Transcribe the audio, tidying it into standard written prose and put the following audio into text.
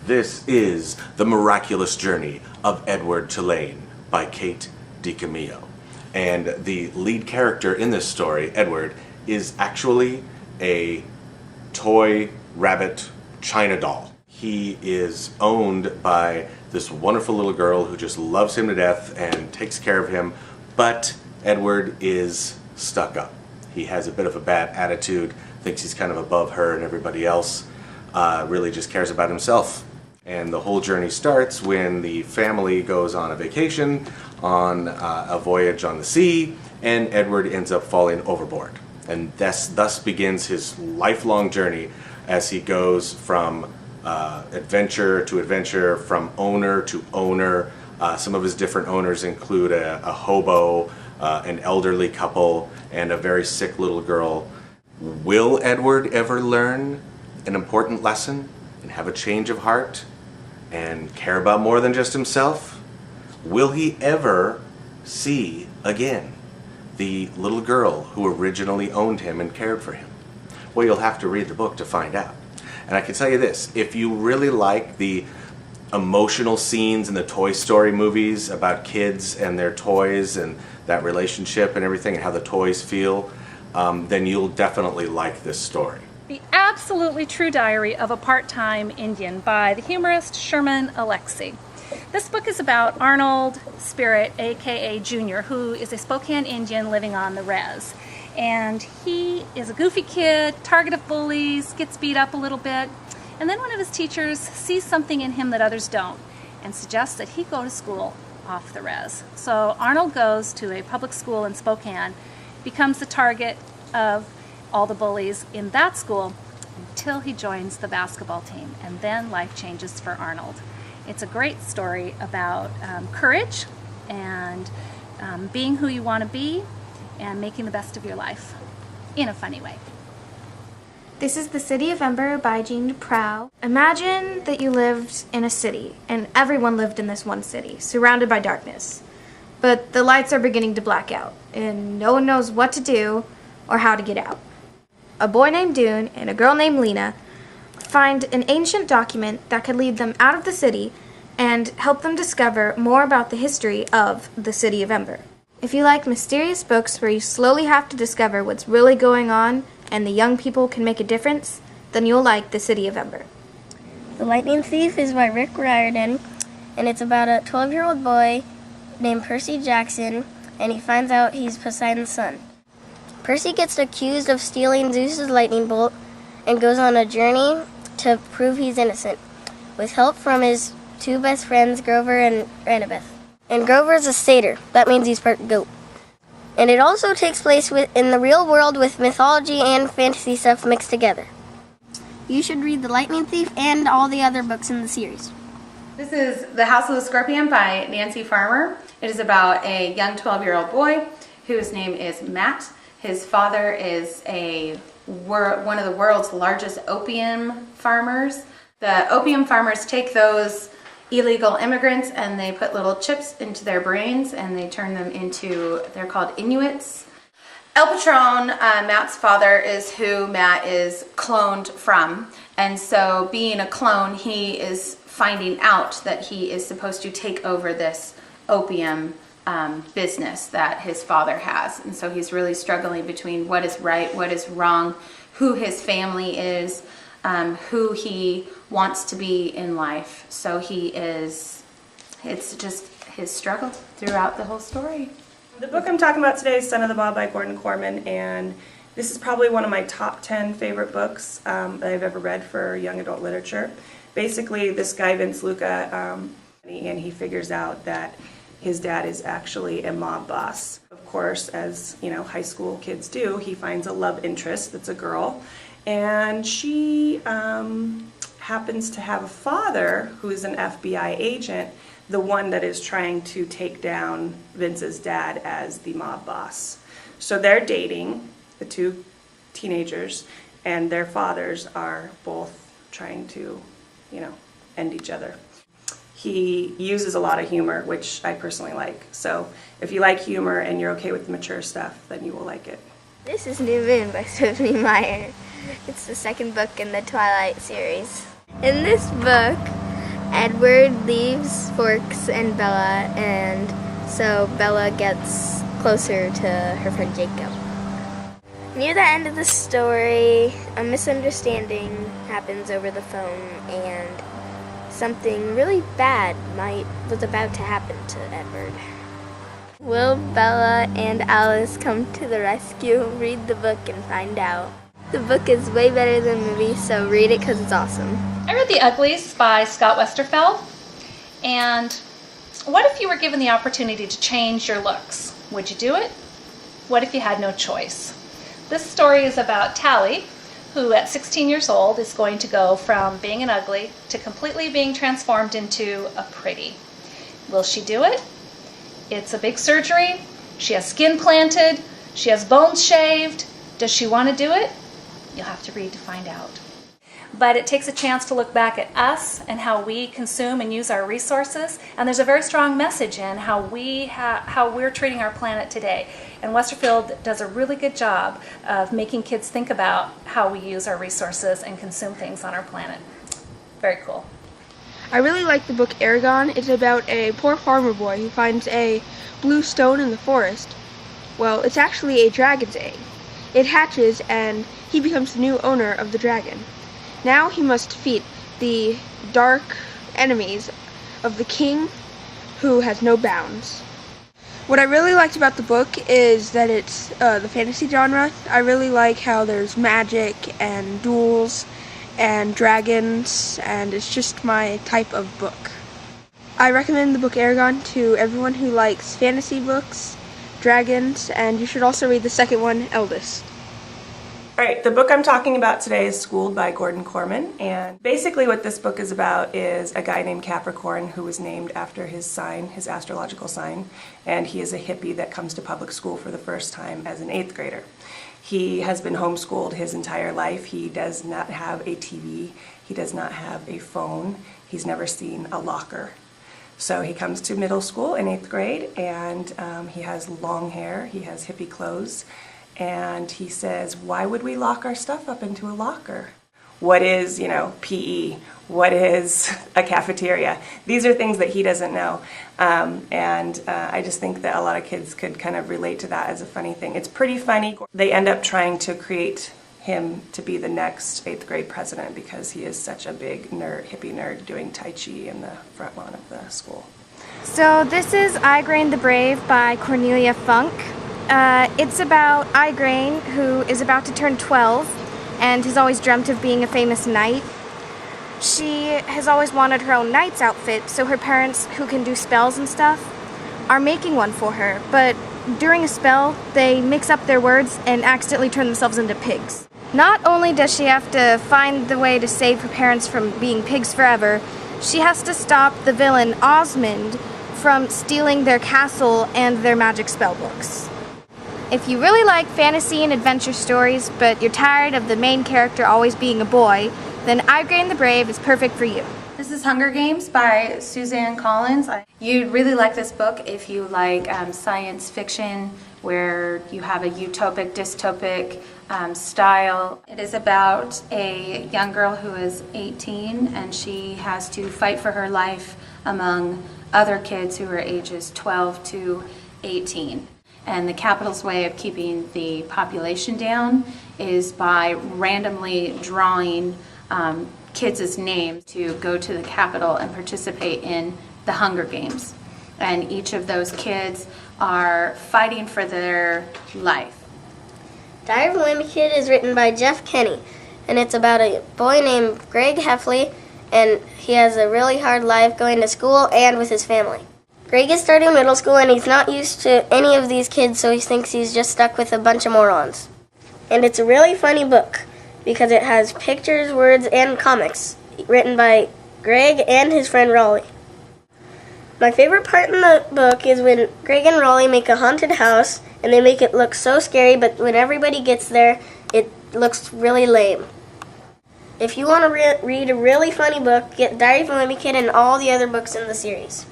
This is The Miraculous Journey of Edward Tulane by Kate DiCamillo. And the lead character in this story, Edward, is actually a toy rabbit China doll. He is owned by this wonderful little girl who just loves him to death and takes care of him, but Edward is stuck up. He has a bit of a bad attitude, thinks he's kind of above her and everybody else, really just cares about himself. And the whole journey starts when the family goes on a vacation, on a voyage on the sea, and Edward ends up falling overboard. And thus begins his lifelong journey as he goes from adventure to adventure, from owner to owner. Some of his different owners include a hobo, an elderly couple, and a very sick little girl. Will Edward ever learn an important lesson and have a change of heart and care about more than just himself? Will he ever see again the little girl who originally owned him and cared for him? Well, you'll have to read the book to find out. And I can tell you this, if you really like the emotional scenes in the Toy Story movies about kids and their toys and that relationship and everything and how the toys feel, then you'll definitely like this story. The Absolutely True Diary of a Part-Time Indian by the humorist Sherman Alexie. This book is about Arnold Spirit, aka Junior, who is a Spokane Indian living on the res. And he is a goofy kid, target of bullies, gets beat up a little bit, and then one of his teachers sees something in him that others don't and suggests that he go to school off the res. So Arnold goes to a public school in Spokane, becomes the target of all the bullies in that school until he joins the basketball team, and then life changes for Arnold. It's a great story about courage and being who you want to be and making the best of your life in a funny way. This is The City of Ember by Jean Prow. Imagine that you lived in a city, and everyone lived in this one city, surrounded by darkness. But the lights are beginning to black out, and no one knows what to do or how to get out. A boy named Dune and a girl named Lena find an ancient document that could lead them out of the city and help them discover more about the history of the City of Ember. If you like mysterious books where you slowly have to discover what's really going on and the young people can make a difference, then you'll like The City of Ember. The Lightning Thief is by Rick Riordan, and it's about a 12-year-old boy named Percy Jackson, and he finds out he's Poseidon's son. Percy gets accused of stealing Zeus's lightning bolt and goes on a journey to prove he's innocent, with help from his two best friends, Grover and Annabeth. And Grover is a satyr. That means he's part goat. And it also takes place in the real world with mythology and fantasy stuff mixed together. You should read The Lightning Thief and all the other books in the series. This is The House of the Scorpion by Nancy Farmer. It is about a young 12-year-old boy whose name is Matt. His father is one of the world's largest opium farmers. The opium farmers take those illegal immigrants and they put little chips into their brains and they turn them into, they're called Inuits. El Patron, Matt's father, is who Matt is cloned from. And so being a clone, he is finding out that he is supposed to take over this opium business that his father has. And so he's really struggling between what is right, what is wrong, who his family is, who he wants to be in life. So it's just his struggle throughout the whole story. The book I'm talking about today is Son of the Mob by Gordon Corman, and this is probably one of my top 10 favorite books that I've ever read for young adult literature. Basically, this guy, Vince Luca, and he figures out that his dad is actually a mob boss. Of course, as you know, high school kids do, he finds a love interest that's a girl, and she happens to have a father who is an FBI agent, the one that is trying to take down Vince's dad as the mob boss. So they're dating, the two teenagers, and their fathers are both trying to, end each other. He uses a lot of humor, which I personally like. So if you like humor and you're okay with the mature stuff, then you will like it. This is New Moon by Stephanie Meyer. It's the second book in the Twilight series. In this book, Edward leaves Forks and Bella, and so Bella gets closer to her friend Jacob. Near the end of the story, a misunderstanding happens over the phone, and something really bad was about to happen to Edward. Will Bella and Alice come to the rescue? Read the book and find out. The book is way better than the movie, so read it because it's awesome. I read The Uglies by Scott Westerfeld, and what if you were given the opportunity to change your looks? Would you do it? What if you had no choice? This story is about Tally, who at 16 years old is going to go from being an ugly to completely being transformed into a pretty. Will she do it? It's a big surgery. She has skin planted. She has bones shaved. Does she want to do it? You'll have to read to find out. But it takes a chance to look back at us and how we consume and use our resources. And there's a very strong message in how we're treating our planet today. And Westerfield does a really good job of making kids think about how we use our resources and consume things on our planet. Very cool. I really like the book Aragon. It's about a poor farmer boy who finds a blue stone in the forest. Well, it's actually a dragon's egg. It hatches and he becomes the new owner of the dragon. Now he must defeat the dark enemies of the king who has no bounds. What I really liked about the book is that it's the fantasy genre. I really like how there's magic and duels and dragons, and it's just my type of book. I recommend the book Aragon to everyone who likes fantasy books, dragons, and you should also read the second one, Eldest. All right, the book I'm talking about today is Schooled by Gordon Corman, and basically what this book is about is a guy named Capricorn who was named after his sign, his astrological sign, and he is a hippie that comes to public school for the first time as an 8th grader. He has been homeschooled his entire life. He does not have a TV. He does not have a phone. He's never seen a locker. So he comes to middle school in 8th grade, and he has long hair. He has hippie clothes. And he says, why would we lock our stuff up into a locker? What is, PE? What is a cafeteria? These are things that he doesn't know. I just think that a lot of kids could kind of relate to that as a funny thing. It's pretty funny. They end up trying to create him to be the next 8th grade president because he is such a big nerd, hippie nerd doing Tai Chi in the front lawn of the school. So this is Igraine the Brave by Cornelia Funk. It's about Igraine, who is about to turn 12 and has always dreamt of being a famous knight. She has always wanted her own knight's outfit, so her parents, who can do spells and stuff, are making one for her. But during a spell, they mix up their words and accidentally turn themselves into pigs. Not only does she have to find the way to save her parents from being pigs forever, she has to stop the villain Osmond from stealing their castle and their magic spell books. If you really like fantasy and adventure stories, but you're tired of the main character always being a boy, then Igraine the Brave is perfect for you. This is Hunger Games by Suzanne Collins. You'd really like this book if you like science fiction where you have a utopic, dystopic style. It is about a young girl who is 18 and she has to fight for her life among other kids who are ages 12 to 18. And the capital's way of keeping the population down is by randomly drawing kids' names to go to the Capitol and participate in the Hunger Games. And each of those kids are fighting for their life. Diary of a Wimpy Kid is written by Jeff Kenny, and it's about a boy named Greg Heffley, and he has a really hard life going to school and with his family. Greg is starting middle school, and he's not used to any of these kids, so he thinks he's just stuck with a bunch of morons. And it's a really funny book, because it has pictures, words, and comics, written by Greg and his friend Raleigh. My favorite part in the book is when Greg and Raleigh make a haunted house, and they make it look so scary, but when everybody gets there, it looks really lame. If you want to read a really funny book, get Diary of a Wimpy Kid and all the other books in the series.